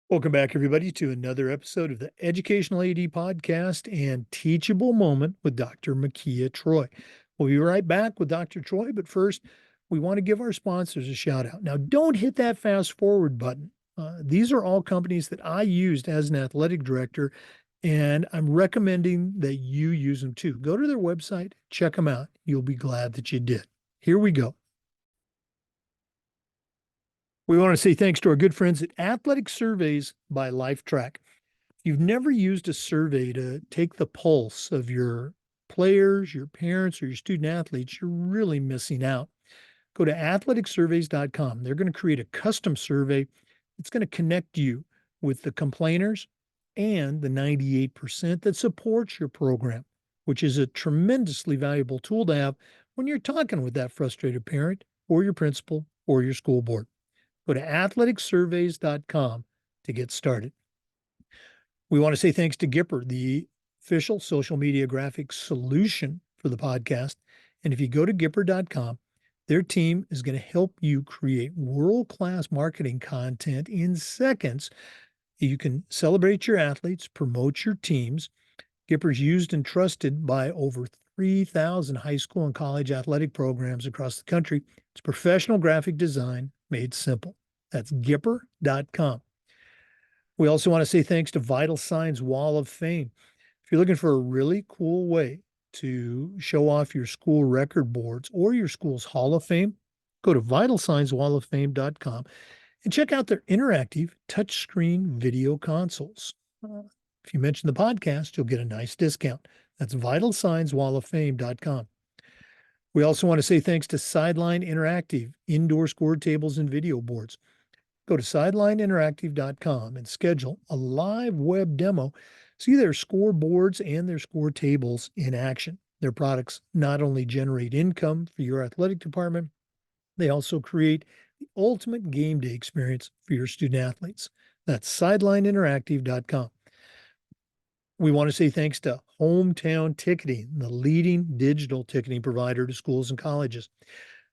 Welcome back, everybody, to another episode of the Educational AD Podcast and Teachable Moment with Dr. Mekia Troy. We'll be right back with Dr. Troy, but first, we want to give our sponsors a shout out. Now, don't hit that fast forward button. These are all companies that I used as an athletic director, and I'm recommending that you use them too. Go to their website, check them out. You'll be glad that you did. Here we go. We want to say thanks to our good friends at Athletic Surveys by LifeTrack. If you've never used a survey to take the pulse of your players, your parents, or your student athletes, you're really missing out. Go to athleticsurveys.com. They're going to create a custom survey that's going to connect you with the complainers and the 98% that supports your program, which is a tremendously valuable tool to have when you're talking with that frustrated parent or your principal or your school board. Go to athleticsurveys.com to get started. We want to say thanks to Gipper, the official social media graphics solution for the podcast. And if you go to Gipper.com, their team is going to help you create world-class marketing content in seconds. You can celebrate your athletes, promote your teams. Gipper's used and trusted by over 3,000 high school and college athletic programs across the country. It's professional graphic design made simple. That's Gipper.com. We also want to say thanks to Vital Signs Wall of Fame. If you're looking for a really cool way to show off your school record boards or your school's Hall of Fame, go to vitalsignswalloffame.com and check out their interactive touchscreen video consoles. If you mention the podcast, you'll get a nice discount. That's vitalsignswalloffame.com. We also want to say thanks to Sideline Interactive, indoor score tables and video boards. Go to sidelineinteractive.com and schedule a live web demo. See their scoreboards and their score tables in action. Their products not only generate income for your athletic department, they also create the ultimate game day experience for your student athletes. That's sidelineinteractive.com. We want to say thanks to Hometown Ticketing, the leading digital ticketing provider to schools and colleges.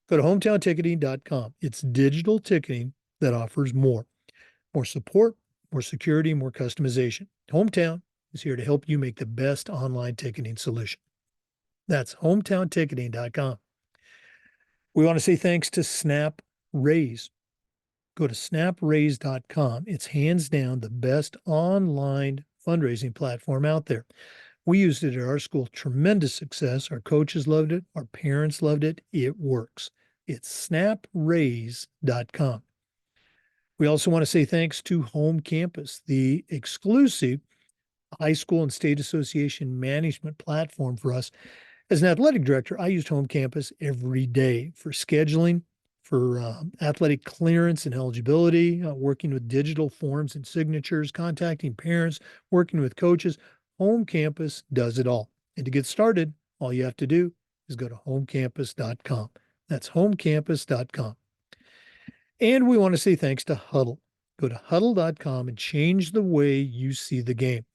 Go to hometownticketing.com. It's digital ticketing that offers more support, more security, more customization. Hometown is here to help you make the best online ticketing solution. That's hometownticketing.com. We want to say thanks to Snap Raise. Go to snapraise.com. It's hands down the best online fundraising platform out there. We used it at our school. Tremendous success. Our coaches loved it. Our parents loved it. It works. It's snapraise.com. We also want to say thanks to Home Campus, the exclusive high school and state association management platform for us. As an athletic director, I used Home Campus every day for scheduling, for athletic clearance and eligibility, working with digital forms and signatures, contacting parents, working with coaches. Home Campus does it all. And to get started, all you have to do is go to homecampus.com. That's homecampus.com. And we want to say thanks to Huddle. Go to huddle.com and change the way you see the game.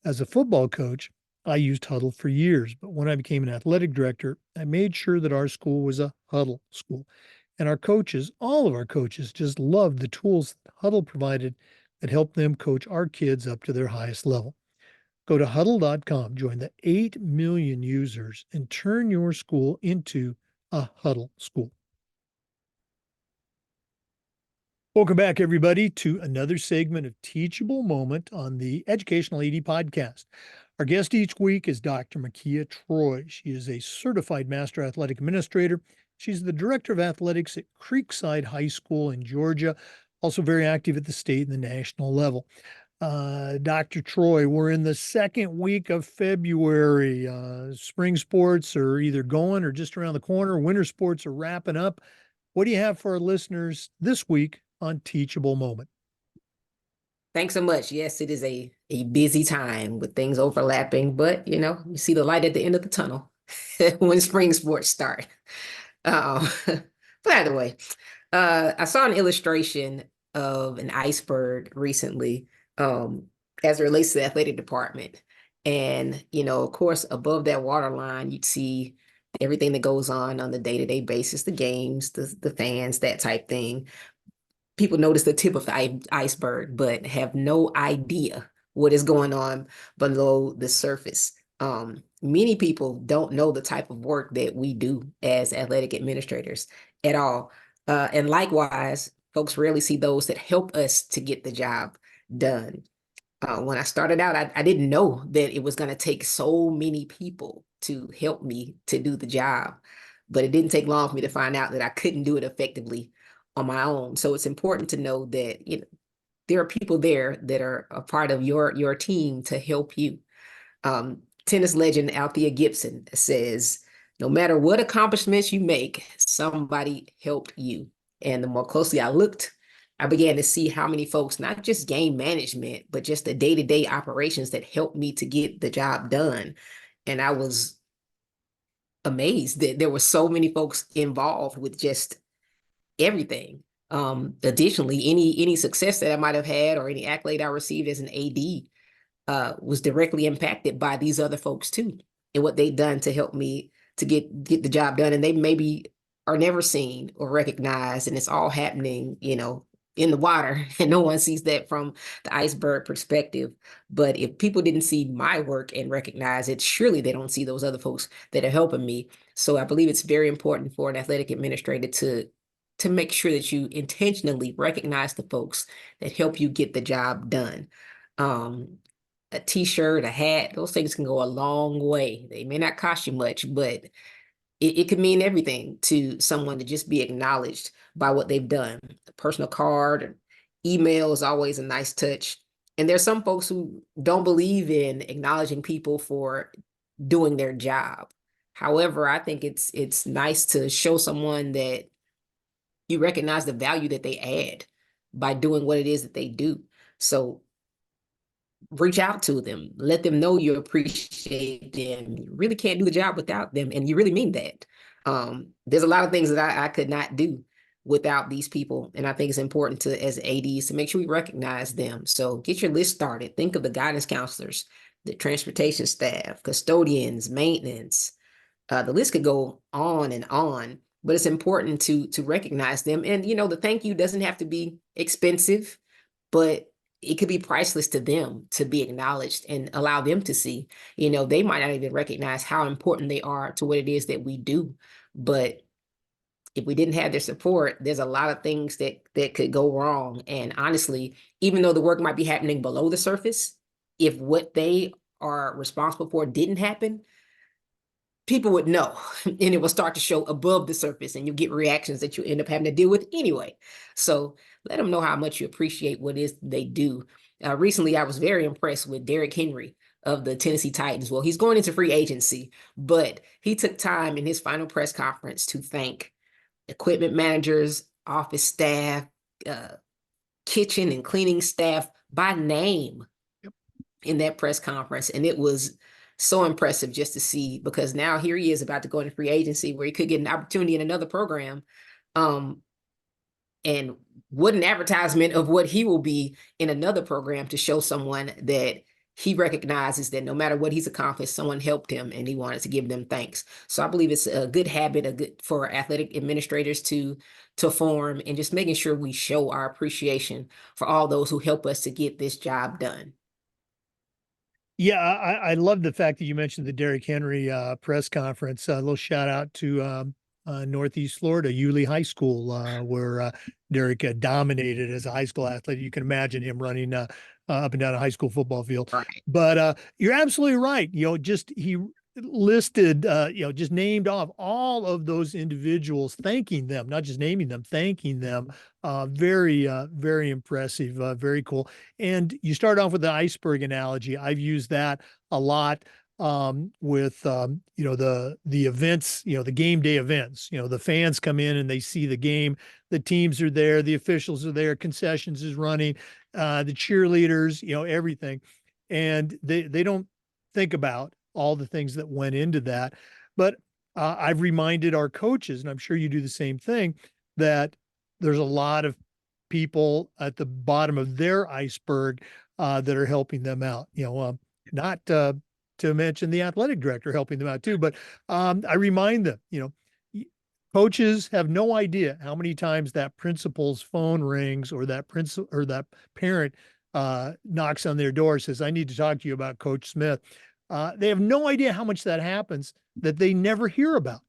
As a football coach, I used Huddle for years, but when I became an athletic director, I made sure that our school was a Huddle school. And our coaches, all of our coaches, just loved the tools that Huddle provided that helped them coach our kids up to their highest level. Go to huddle.com, join the 8 million users, and turn your school into a Huddle school. Welcome back, everybody, to another segment of Teachable Moment on the Educational AD Podcast. Our guest each week is Dr. Mekia Troy. She is a certified master athletic administrator. She's the director of athletics at Creekside High School in Georgia, also very active at the state and the national level. Dr. Troy, we're in the second week of February. Spring sports are either going or just around the corner. Winter sports are wrapping up. What do you have for our listeners this week on Teachable Moment? Thanks so much. Yes, it is a busy time with things overlapping, but you see the light at the end of the tunnel when spring sports start. But either way, I saw an illustration of an iceberg recently as it relates to the athletic department. And, of course, above that waterline, you'd see everything that goes on the day-to-day basis, the games, the fans, that type thing. people notice the tip of the iceberg, but have no idea what is going on below the surface. Many people don't know the type of work that we do as athletic administrators at all. And likewise, folks rarely see those that help us to get the job done. When I started out, I didn't know that it was going to take so many people to help me to do the job. But it didn't take long for me to find out that I couldn't do it effectively on my own. So it's important to know that, you know, there are people there that are a part of your team to help you. Tennis legend Althea Gibson says, no matter what accomplishments you make, somebody helped you. And the more closely I looked, I began to see how many folks, not just game management, but just the day-to-day operations that helped me to get the job done. And I was amazed that there were so many folks involved with just everything. Additionally, any success that I might have had or any accolade I received as an AD was directly impacted by these other folks too, and what they've done to help me to get the job done. And they maybe are never seen or recognized, and it's all happening, you know, in the water, and no one sees that from the iceberg perspective. But if people didn't see my work and recognize it, surely they don't see those other folks that are helping me. So I believe it's very important for an athletic administrator to make sure that you intentionally recognize the folks that help you get the job done. Um, a t-shirt, a hat, those things can go a long way. They may not cost you much, but it could mean everything to someone to just be acknowledged by what they've done. A personal card or email is always a nice touch. And there's some folks who don't believe in acknowledging people for doing their job. However, I think it's nice to show someone that you recognize the value that they add by doing what it is that they do. So reach out to them, let them know you appreciate them. You really can't do the job without them, and you really mean that. There's a lot of things that I could not do without these people, and I think it's important to, as ADs, to make sure we recognize them. So get your list started. Think of the guidance counselors, the transportation staff, custodians, maintenance. The list could go on, but it's important to recognize them. And you know, the thank you doesn't have to be expensive, but it could be priceless to them to be acknowledged and allow them to see. You know, they might not even recognize how important they are to what it is that we do. But if we didn't have their support, there's a lot of things that could go wrong. And honestly, even though the work might be happening below the surface, if what they are responsible for didn't happen, people would know, and it will start to show above the surface, and you get reactions that you end up having to deal with anyway. So let them know how much you appreciate what it is they do. Recently, I was very impressed with Derrick Henry of the Tennessee Titans. Well, he's going into free agency, but he took time in his final press conference to thank equipment managers, office staff, uh, kitchen and cleaning staff by name in that press conference. And it was so impressive just to see, because now here he is about to go into free agency where he could get an opportunity in another program. And what an advertisement of what he will be in another program, to show someone that he recognizes that no matter what he's accomplished, someone helped him and he wanted to give them thanks. So I believe it's a good habit, a good for athletic administrators to form, and just making sure we show our appreciation for all those who help us to get this job done. Yeah, I love the fact that you mentioned the Derrick Henry press conference. A little shout out to Northeast Florida, Yulee High School, where Derrick dominated as a high school athlete. You can imagine him running up and down a high school football field. Right. But you're absolutely right. You know, just he listed, just named off all of those individuals, thanking them, not just naming them, thanking them. Very impressive, very cool. And you start off with the iceberg analogy. I've used that a lot with the events, the game day events. The fans come in and they see the game, the teams are there, the officials are there, concessions is running, the cheerleaders, everything. And they don't think about all the things that went into that. But I've reminded our coaches, and I'm sure you do the same thing, that there's a lot of people at the bottom of their iceberg that are helping them out. Not to mention the athletic director helping them out too, but I remind them, Coaches have no idea how many times that principal's phone rings or that principal or that parent knocks on their door, says, I need to talk to you about Coach Smith. They have no idea how much that happens that they never hear about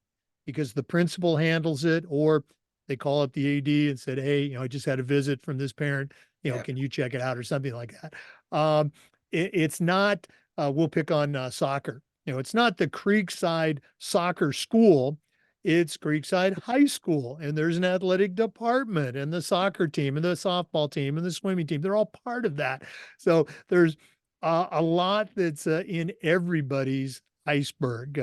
because the principal handles it, or they call up the AD and said, hey, I just had a visit from this parent, Yeah. can you check it out or something like that. It's not, we'll pick on soccer. It's not the Creekside soccer school, it's Creekside High School, and there's an athletic department and the soccer team and the softball team and the swimming team. They're all part of that. So there's a lot that's in everybody's iceberg.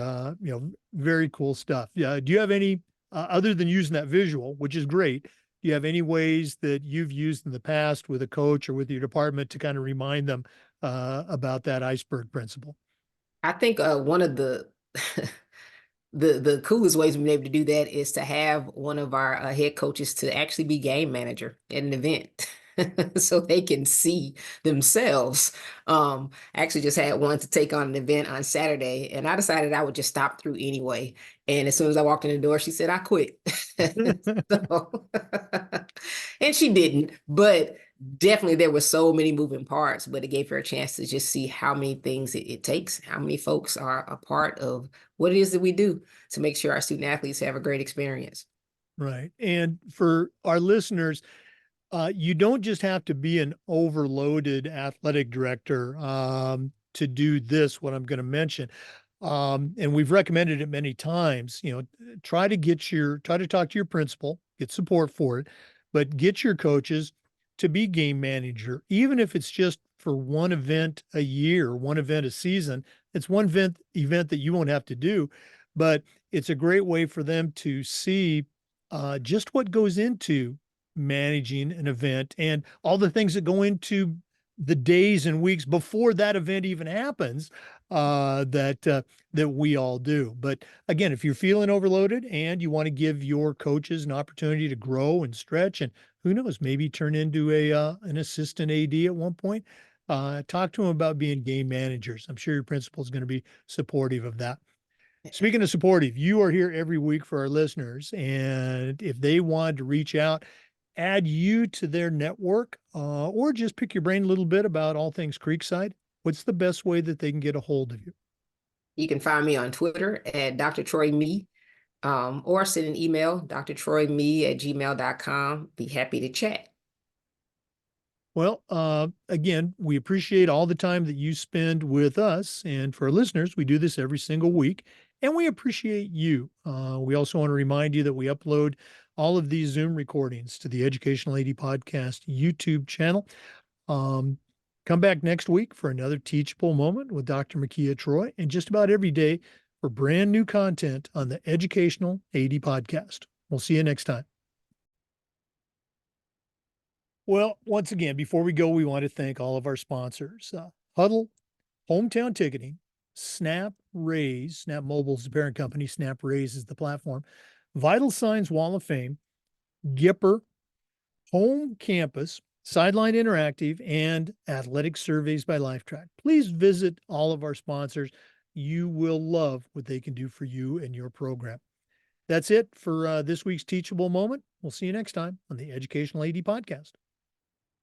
Very cool stuff. Yeah. Do you have any, other than using that visual, which is great, do you have any ways that you've used in the past with a coach or with your department to kind of remind them about that iceberg principle? I think one of the the coolest ways we've been able to do that is to have one of our head coaches to actually be game manager at an event. So they can see themselves. I actually just had one to take on an event on Saturday, and I decided I would just stop through anyway. And as soon as I walked in the door, she said, I quit. So, and she didn't, but definitely there were so many moving parts, but it gave her a chance to just see how many things it takes, how many folks are a part of what it is that we do to make sure our student athletes have a great experience. Right. And for our listeners, you don't just have to be an overloaded athletic director to do this, what I'm going to mention. And we've recommended it many times, try to talk to your principal, get support for it, but get your coaches to be game manager, even if it's just for one event a year, one event a season. It's one event that you won't have to do, but it's a great way for them to see just what goes into managing an event and all the things that go into the days and weeks before that event even happens that we all do. But again, if you're feeling overloaded and you want to give your coaches an opportunity to grow and stretch, and who knows, maybe turn into a an assistant AD at one point, talk to them about being game managers. I'm sure your principal is going to be supportive of that. Speaking of supportive, you are here every week for our listeners, and if they want to reach out, add you to their network, or just pick your brain a little bit about all things Creekside, what's the best way that they can get a hold of you? You can find me on Twitter at Dr. Troy Me, or send an email, drtroyme@gmail.com. Be happy to chat. Well, again, we appreciate all the time that you spend with us. And for our listeners, we do this every single week, and we appreciate you. We also want to remind you that we upload all of these Zoom recordings to the Educational AD Podcast YouTube channel. Um, Come back next week for another teachable moment with Dr. Mekia Troy, and just about every day for brand new content on the Educational AD Podcast. We'll see you next time. Well, once again, before we go, we want to thank all of our sponsors, Huddle, Hometown Ticketing, Snap Raise, Snap Mobile is the parent company, Snap Raise is the platform, Vital Signs Wall of Fame, Gipper, Home Campus, Sideline Interactive, and Athletic Surveys by LifeTrack. Please visit all of our sponsors. You will love what they can do for you and your program. That's it for this week's Teachable Moment. We'll see you next time on the Educational AD Podcast.